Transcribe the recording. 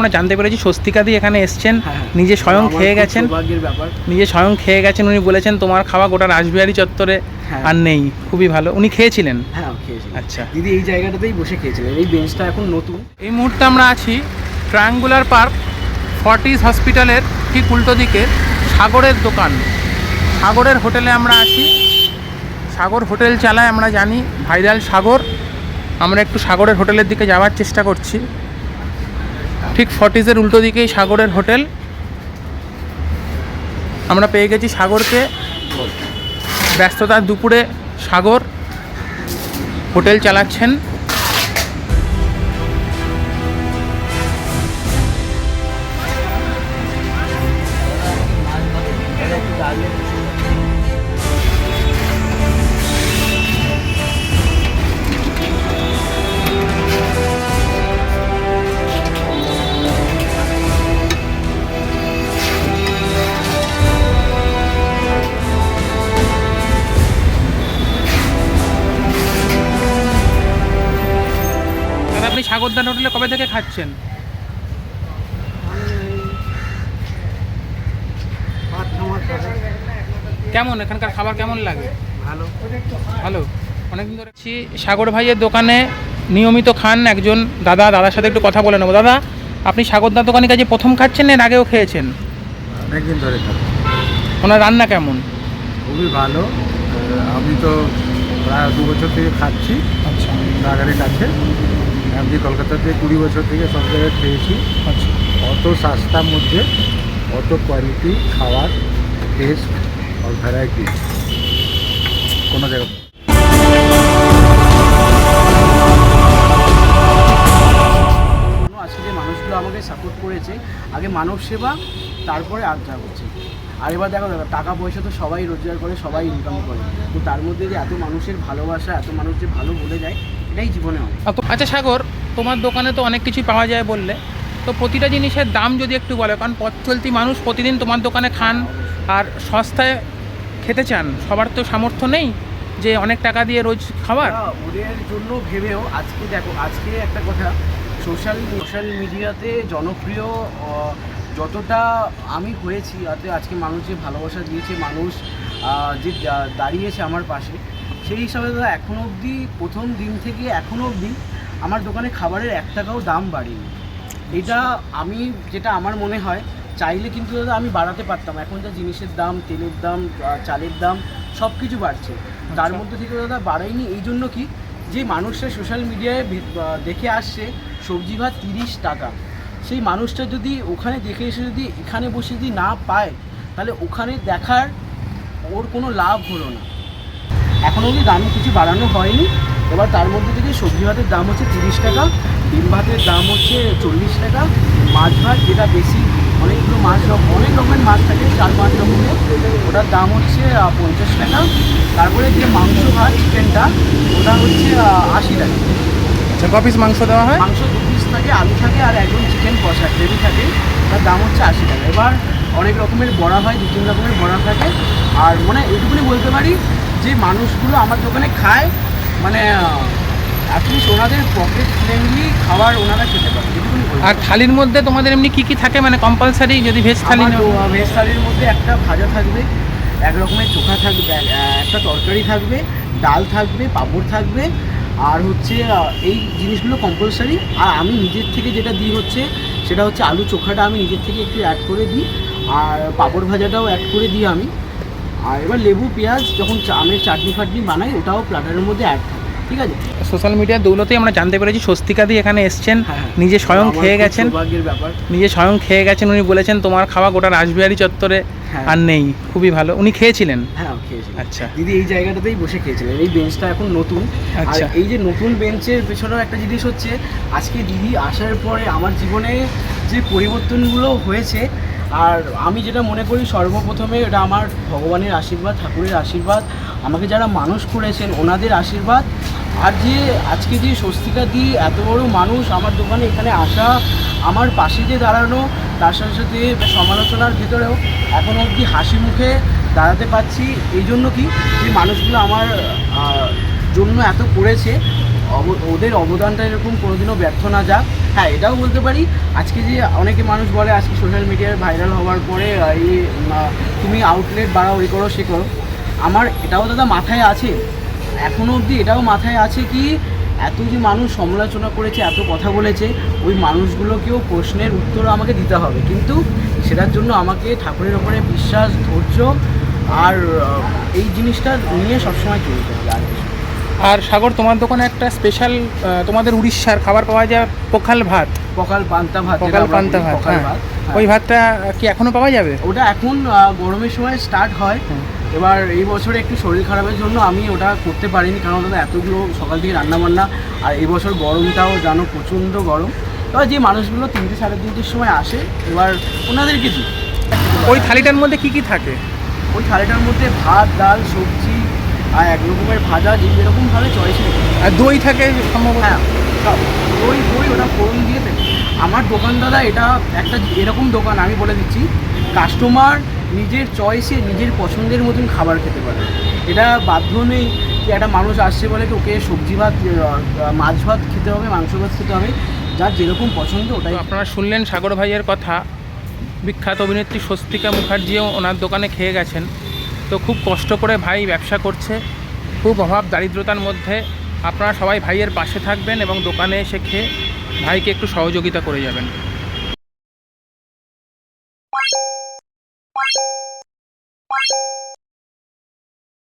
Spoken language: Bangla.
আমরা জানতে পেরেছি স্বস্তিকাদি এখানে এসছেন, নিজে স্বয়ং খেয়ে গেছেন, উনি বলেছেন তোমার খাওয়া গোটা রাসবিহারী চত্বরে আর নেই। খুবই ভালো। উনি খেয়েছিলেন? হ্যাঁ খেয়েছিলেন। আচ্ছা, দিদি এই জায়গাটাতেই বসে খেয়েছিলেন। এই বেঞ্চটা এখন নতুন। এই মুহূর্তে আমরা আছি ট্রায়াঙ্গুলার পার্ক ফর্টিস হসপিটালের ঠিক উল্টো দিকে সাগরের দোকান, সাগরের হোটেলে আমরা আছি। সাগর হোটেল চালায় আমরা জানি, ভাইরাল সাগর। আমরা একটু সাগরের হোটেলের দিকে যাওয়ার চেষ্টা করছি। ঠিক ফর্টিসের উল্টো দিকেই সাগরের হোটেল। আমরা পেয়ে গেছি সাগরকে। ব্যস্ততার দুপুরে সাগর হোটেল চালাচ্ছেন। আপনি সাগরদান হোটেলে কবে থেকে খাচ্ছেন? কেমন এখানকার খাবার কেমন লাগে? ভালো ভালো। অনেকদিন ধরে সাগর ভাইয়ের দোকানে নিয়মিত খান একজন দাদা। দাদার সাথে একটু কথা বলে নেবো। দাদা, আপনি সাগরদার দোকানে কাজে প্রথম খাচ্ছেন না এর আগেও খেয়েছেন? অনেকদিন ধরে খাচ্ছি। ওনার রান্না কেমন? খুবই ভালো। আমি তো প্রায় 2 বছর থেকে খাচ্ছি। আচ্ছা, বাগানের কাছে। আমি কলকাতাতে 20 বছর থেকে সব জায়গায় খেয়েছি। আচ্ছা। অত সস্তার মধ্যে অত কোয়ালিটি খাওয়ার, টেস্ট আর ভ্যারাইটি কোনো জায়গায়। আজকে যে মানুষগুলো আমাকে সাপোর্ট করেছে, আগে মানব সেবা, তারপরে আড্ডা করছে। আর এবার দেখো টাকা পয়সা তো সবাই রোজগার করে, সবাই ইনকাম করে, তো তার মধ্যে যে এত মানুষের ভালোবাসা, এত মানুষ যে ভালো বলে যায়, এটাই জীবনে হয়। আচ্ছা সাগর, তোমার দোকানে তো অনেক কিছুই পাওয়া যায় বললে, তো প্রতিটা জিনিসের দাম যদি একটু বলো, কারণ পথ চলতি মানুষ প্রতিদিন তোমার দোকানে খান আর সস্তায় খেতে চান। সবার তো সামর্থ্য নেই যে অনেক টাকা দিয়ে রোজ খাবার। ওদের জন্য ভেবেও আজকে দেখো, আজকে একটা কথা, সোশ্যাল মিডিয়াতে জনপ্রিয় যতটা আমি হয়েছি, তাতে আজকে মানুষ যে ভালোবাসা দিয়েছে, মানুষ যে দাঁড়িয়েছে আমার পাশে, সেই হিসাবে দাদা এখনও অবধি, প্রথম দিন থেকে এখনও অবধি আমার দোকানে খাবারের 1 টাকাও দাম বাড়েনি। এটা আমি, যেটা আমার মনে হয়, চাইলে কিন্তু দাদা আমি বাড়াতে পারতাম। এখন যা জিনিসের দাম, তেলের দাম, চালের দাম, সব কিছু বাড়ছে, তার মধ্যে থেকে দাদা বাড়ায়নি। এই জন্য কি, যে মানুষরা সোশ্যাল মিডিয়ায় দেখে আসছে সবজি ভাত 30 টাকা, সেই মানুষটা যদি ওখানে দেখে এসে যদি এখানে বসে যদি না পায়, তাহলে ওখানে দেখার ওর কোনো লাভ হলো না। এখনও অবধি দাম কিছু বাড়ানো হয়নি। এবার তার মধ্যে থেকে সবজি ভাতের দাম হচ্ছে 30 টাকা, ডিম ভাতের দাম হচ্ছে 40 টাকা, মাছ ভাত যেটা বেশি, অনেকগুলো মাছ, অনেক রকমের মাছ থাকে, 4-5 রকমের, ওটার দাম হচ্ছে 50 টাকা। তারপরে যে মাংস ভাত চিকেনটা, ওটা হচ্ছে 80 টাকা। আচ্ছা, ক পিস মাংস দেওয়া হয়? মাংস 2 পিস থাকে, আলু থাকে, আর একদম চিকেন কষা গ্রেভি থাকে, তার দাম হচ্ছে 80 টাকা। এবার অনেক রকমের বড়া হয়, 2-3 রকমের বড়া থাকে। আর মানে এইটুকুনি বলতে পারি যে মানুষগুলো আমার দোকানে খায়, মানে অ্যাটলিস্ট ওনাদের পকেট ফ্রেন্ডলি খাবার ওনারা খেতে পারে। আর থালির মধ্যে তোমাদের এমনি কী কী থাকে, মানে কম্পালসারি যদি ভেজ থালি? ভেজ থালির মধ্যে একটা ভাজা থাকবে, 1 রকমের চোখা থাকবে, একটা তরকারি থাকবে, ডাল থাকবে, পাঁপড় থাকবে, আর হচ্ছে এই জিনিসগুলো কম্পালসারি। আর আমি নিজের থেকে যেটা দিই হচ্ছে, সেটা হচ্ছে আলু চোখাটা আমি নিজের থেকে একটু অ্যাড করে দিই, আর পাঁপড় ভাজাটাও অ্যাড করে দিই আমি। আর এবার লেবু পেঁয়াজ যখন আমের চাটনি ফাটনি বানাই, ওটাও প্ল্যাটারের মধ্যে অ্যাড থাকে, ঠিক আছে। সোশ্যাল মিডিয়ার দৌলতেই আমরা জানতে পেরেছি স্বস্তিকাদি এখানে এসছেন, নিজে স্বয়ং খেয়ে গেছেন, উনি বলেছেন তোমার খাওয়া গোটা রাসবিহারী চত্বরে আর নেই। খুবই ভালো। উনি খেয়েছিলেন? হ্যাঁ খেয়েছিলেন। আচ্ছা, দিদি এই জায়গাটাতেই বসে খেয়েছিলেন। এই বেঞ্চটা এখন নতুন। আচ্ছা, এই যে নতুন বেঞ্চের পেছনেও একটা জিনিস হচ্ছে, আজকে দিদি আসার পরে আমার জীবনে যে পরিবর্তনগুলো হয়েছে, আর আমি যেটা মনে করি সর্বপ্রথমে এটা আমার ভগবানের আশীর্বাদ, ঠাকুরের আশীর্বাদ, আমাকে যারা মানুষ করেছেন ওনাদের আশীর্বাদ, আর যে আজকে যে স্বস্তিকাদি এত বড় মানুষ আমার দোকানে এখানে আসা, আমার পাশে যে দাঁড়ানো, তার সাথে সাথে সমালোচনার ভিতরেও এখনও অবধি হাসি মুখে দাঁড়াতে পারছি। এই জন্য কি, যে মানুষগুলো আমার জন্য এত করেছে, ওদের অবদানটা এরকম কোনোদিনও ব্যর্থ না যাক। হ্যাঁ, এটাও বলতে পারি, আজকে যে অনেকে মানুষ বলে আজকে সোশ্যাল মিডিয়ায় ভাইরাল হওয়ার পরে তুমি আউটলেট বাড়াও, এ করো সে করো, আমার এটাও দাদা মাথায় আছে, এখনও অবধি এটাও মাথায় আছে কি এত যে মানুষ সমালোচনা করেছে, এত কথা বলেছে, ওই মানুষগুলোকেও প্রশ্নের উত্তর আমাকে দিতে হবে, কিন্তু সেটার জন্য আমাকে ঠাকুরের ওপরে বিশ্বাস, ধৈর্য আর এই জিনিসটা নিয়ে সবসময় চলতে হবে। আর কিছু। আর সাগর, তোমার দোকানে একটা স্পেশাল তোমাদের উড়িষ্যার খাবার পাওয়া যায়, পোখাল ভাত, পকাল পান্তা ভাত, পোখাল পান্তা ভাত, পকাল হ্যাঁ। ভাত, হ্যাঁ। ওই ভাতটা কি এখনো পাওয়া যাবে? ওটা এখন গরমের সময় স্টার্ট হয়। এবার এই বছরে একটু শরীর খারাপের জন্য আমি ওটা করতে পারিনি, কারণ ওটা এতগুলো সকাল থেকে রান্নাবান্না, আর এই বছর গরমটাও জানো প্রচণ্ড গরম। এবার যে মানুষগুলো 3টে সাড়ে 3টের সময় আসে, এবার ওনাদেরকে দিই। ওই থালিটার মধ্যে কি কি থাকে? ওই থালিটার মধ্যে ভাত, ডাল, সবজি আর এক রকমের ভাজা, যে যেরকমভাবে চয়েছে। আর দই থাকে সম্ভবত? হ্যাঁ, সব দই দই ওটা ফোড়ন দিয়ে থাকে। আমার দোকান দাদা এটা একটা এরকম দোকান, আমি বলে দিচ্ছি, কাস্টমার নিজের চয়েসে নিজের পছন্দের মতন খাবার খেতে পারে। এটা বাধ্য নেই কি একটা মানুষ আসছে বলে কি ওকে সবজি ভাত, মাছ ভাত খেতে হবে, মাংস ভাত খেতে হবে, যার যেরকম পছন্দ ওটাই। তো আপনারা শুনলেন সাগর ভাইয়ের কথা। বিখ্যাত অভিনেত্রী স্বস্তিকা মুখার্জিও ওনার দোকানে খেয়ে গেছেন। তো খুব কষ্ট করে ভাই ব্যবসা করছে, খুব অভাব দারিদ্রতার মধ্যে। আপনারা সবাই ভাইয়ের পাশে থাকবেন এবং দোকানে এসে খেয়ে ভাইকে একটু সহযোগিতা করে যাবেন।